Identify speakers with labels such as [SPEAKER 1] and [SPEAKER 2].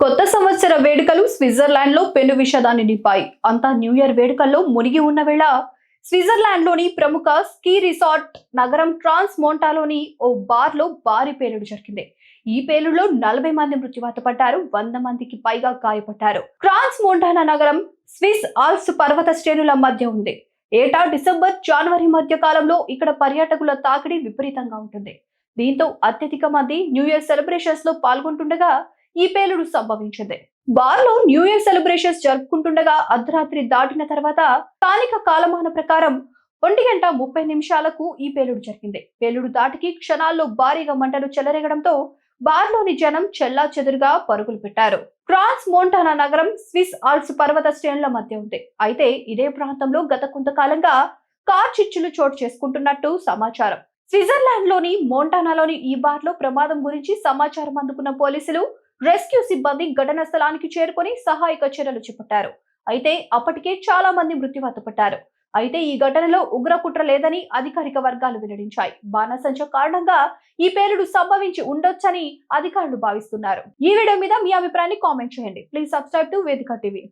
[SPEAKER 1] కొత్త సంవత్సర వేడుకలు స్విట్జర్లాండ్ లో పెను విషాదాన్ని నింపాయి. అంతా న్యూ ఇయర్ వేడుకల్లో మునిగి ఉన్న వేళ స్విట్జర్లాండ్ లోని ప్రముఖ స్కీ రిసార్ట్ నగరం ట్రాన్స్ మోంటాలోని ఓ బార్ లో భారీ పేలుడు జరిగింది. ఈ పేలుడులో 40 మంది మృత్యువాత పడ్డారు, 100 మందికి పైగా గాయపడ్డారు. ట్రాన్స్ మోంటానా నగరం స్విస్ ఆల్ప్స్ పర్వత శ్రేణుల మధ్య ఉంది. ఏటా డిసెంబర్ జనవరి మధ్య కాలంలో ఇక్కడ పర్యాటకుల తాకిడి విపరీతంగా ఉంటుంది. దీంతో అత్యధిక మంది న్యూ ఇయర్ సెలబ్రేషన్స్ లో పాల్గొంటుండగా ఈ పేలుడు సంభవించింది. బార్ లో న్యూ ఇయర్ సెలబ్రేషన్స్ జరుపుకుంటుండగా అర్ధరాత్రి దాటిన తర్వాత స్థానిక కాలమాన ప్రకారం 1:30 ఈ పేలుడు జరిగింది. పేలుడు దాటికి క్షణాల్లో భారీగా మంటలు చెలరేగడంతో బార్ లోని జనం చెల్లా చెదురుగా పరుగులు పెట్టారు. ట్రాన్స్ మోంటానా నగరం స్విస్ ఆల్ప్స్ పర్వత శ్రేణుల మధ్య ఉంది. అయితే ఇదే ప్రాంతంలో గత కొంతకాలంగా కార్ చిచ్చులు చోటు చేసుకుంటున్నట్టు సమాచారం. స్విట్జర్లాండ్ లోని మోంటానాలోని ఈ బార్ లో ప్రమాదం గురించి సమాచారం అందుకున్న పోలీసులు, రెస్క్యూ సిబ్బంది ఘటనా స్థలానికి చేరుకొని సహాయక చర్యలు చేపట్టారు. అయితే అప్పటికే చాలా మంది మృత్యువాత పడ్డారు. అయితే ఈ ఘటనలో ఉగ్ర కుట్ర లేదని అధికారిక వర్గాలు వెల్లడించాయి. బాణసంచ కారణంగా ఈ పేలుడు సంభవించి ఉండొచ్చని అధికారులు భావిస్తున్నారు. ఈ వీడియో మీద మీ అభిప్రాయాన్ని కామెంట్ చేయండి. ప్లీజ్ సబ్స్క్రైబ్ టు వేదిక టీవీ.